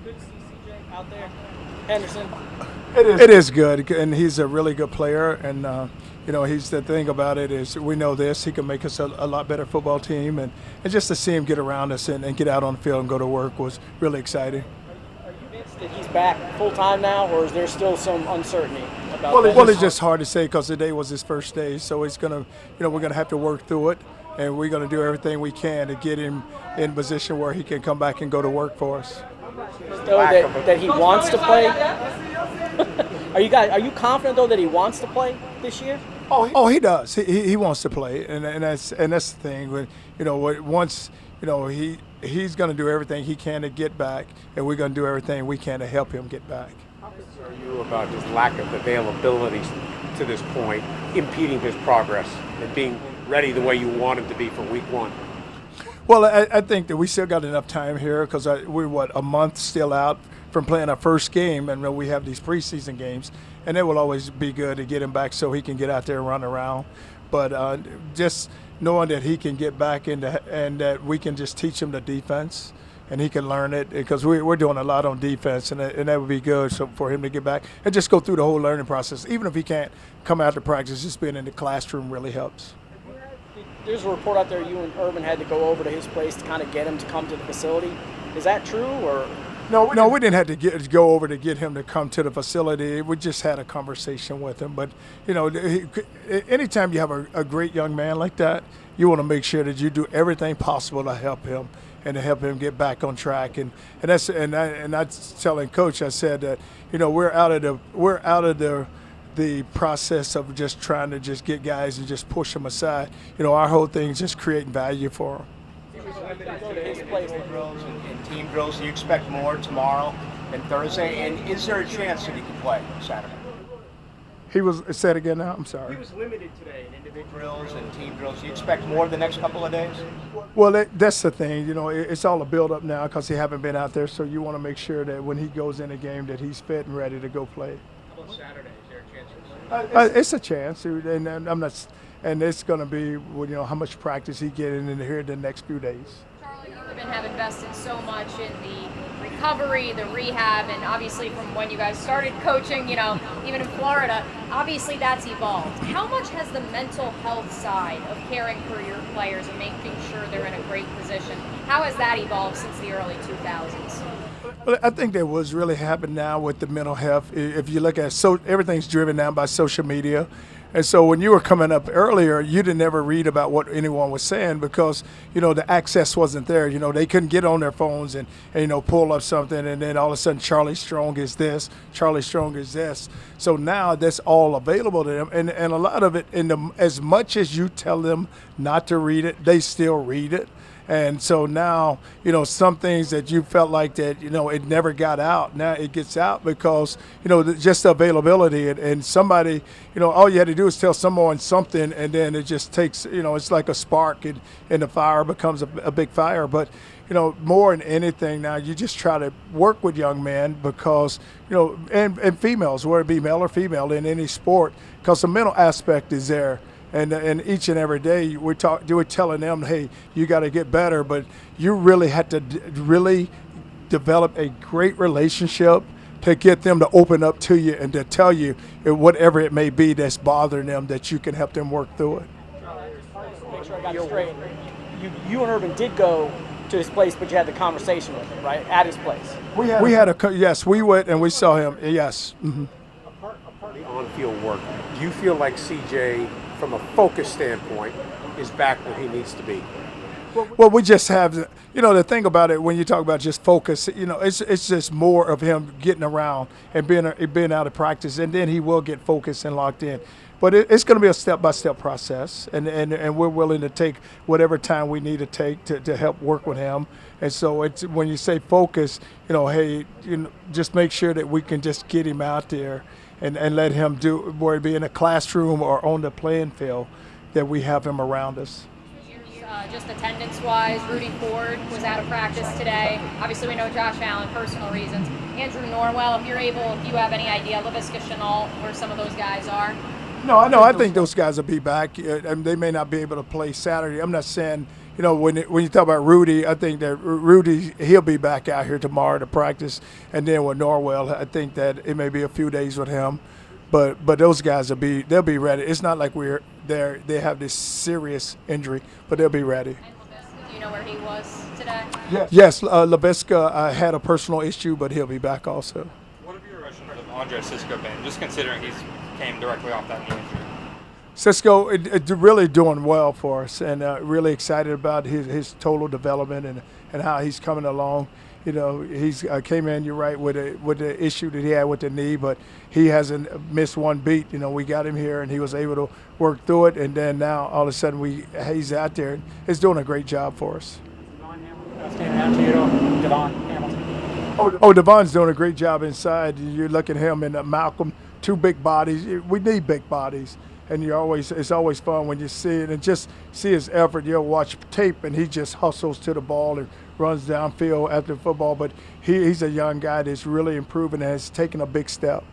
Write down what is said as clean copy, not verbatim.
good to see CJ out there? Henderson. It is good, and he's a really good player. And he's the thing about it is we know this. He can make us a lot better football team, and just to see him get around us and get out on the field and go to work was really exciting. Are you convinced that he's back full time now, or is there still some uncertainty about that? Well, it's just hard to say because today was his first day, so it's gonna, we're gonna have to work through it, and we're gonna do everything we can to get him in position where he can come back and go to work for us. Though that he wants to play. Are you confident though that he wants to play this year? Oh, he does. He wants to play, and that's the thing. Once he's going to do everything he can to get back, and we're going to do everything we can to help him get back. How concerned are you about his lack of availability to this point, impeding his progress and being ready the way you want him to be for week one? Well, I think that we still got enough time here because we're a month still out from playing our first game, and we have these preseason games, and it will always be good to get him back so he can get out there and run around. But just knowing that he can get back and that we can just teach him the defense and he can learn it because we're doing a lot on defense, and that would be good for him to get back and just go through the whole learning process. Even if he can't come out to practice, just being in the classroom really helps. There's a report out there you and Urban had to go over to his place to kind of get him to come to the facility. Is that true, or? No, we didn't have to go over to get him to come to the facility. We just had a conversation with him. But, anytime you have a great young man like that, you want to make sure that you do everything possible to help him and to help him get back on track. And I telling Coach, I said that, we're out of the process of just trying to just get guys and just push them aside. Our whole thing is just creating value for them. He was limited today in individual drills and team drills. Do you expect more tomorrow and Thursday? And is there a chance that he can play Saturday? He was – say it again now. I'm sorry. He was limited today in individual drills and team drills. Do you expect more the next couple of days? Well, that's the thing. It's all a build-up now because he haven't been out there. So you want to make sure that when he goes in a game that he's fit and ready to go play. How about Saturday? Is there a chance? It's a chance, and I'm not – and it's going to be, how much practice he getting in here the next few days. Charlie, Urban have invested so much in the recovery, the rehab, and obviously from when you guys started coaching, even in Florida, obviously that's evolved. How much has the mental health side of caring for your players and making sure they're in a great position, how has that evolved since the early 2000s? Well, I think that what's really happened now with the mental health, if you look at everything's driven now by social media. And so when you were coming up earlier, you didn't ever read about what anyone was saying because, the access wasn't there. They couldn't get on their phones and pull up something, and then all of a sudden Charlie Strong is this, Charlie Strong is this. So now that's all available to them. And a lot of it, as much as you tell them not to read it, they still read it. And so now, some things that you felt like that, it never got out. Now it gets out because, just the availability and somebody, all you had to do is tell someone something, and then it just takes, it's like a spark and the fire becomes a big fire. But, more than anything now, you just try to work with young men because, and females, whether it be male or female in any sport, because the mental aspect is there. And each and every day we're telling them, hey, you got to get better, but you really had to really develop a great relationship to get them to open up to you and to tell you whatever it may be that's bothering them, that you can help them work through it. Make sure I got it straight. You and Urban did go to his place, but you had the conversation with him, right, at his place? Yes, we went and we saw him, yes. Mm-hmm. Apart from the on-field work, do you feel like CJ, from a focus standpoint, is back where he needs to be? Well, we just have, the thing about it when you talk about just focus, it's just more of him getting around and being out of practice, and then he will get focused and locked in. But it's going to be a step-by-step process, and we're willing to take whatever time we need to take to help work with him. And so it's when you say focus, hey, just make sure that we can just get him out there and let him do, whether it be in a classroom or on the playing field, that we have him around us. Just attendance-wise, Rudy Ford was out of practice today. Obviously, we know Josh Allen, personal reasons. Andrew Norwell, if you have any idea, LaVisca Chenault, where some of those guys are. No, I think those guys will be back. They may not be able to play Saturday. I'm not saying, you know, when you talk about Rudy, I think that Rudy, he'll be back out here tomorrow to practice. And then with Norwell, I think that it may be a few days with him. But those guys they'll be ready. It's not like they have this serious injury, but they'll be ready. Do you know where he was today? Yes, Laviska had a personal issue, but he'll be back also. What have your impressions of Andre Cisco been, just considering he's came directly off that knee injury? Cisco really doing well for us, and really excited about his total development and how he's coming along. You know, he's came in, you're right, with the issue that he had with the knee, but he hasn't missed one beat. You know, we got him here, and he was able to work through it, and then now all of a sudden he's out there and he's doing a great job for us. Devon's doing a great job inside. You look at him and Malcolm, two big bodies. We need big bodies. And it's always fun when you see it and just see his effort. You'll watch tape and he just hustles to the ball and runs downfield after football. But he's a young guy that's really improving and has taken a big step.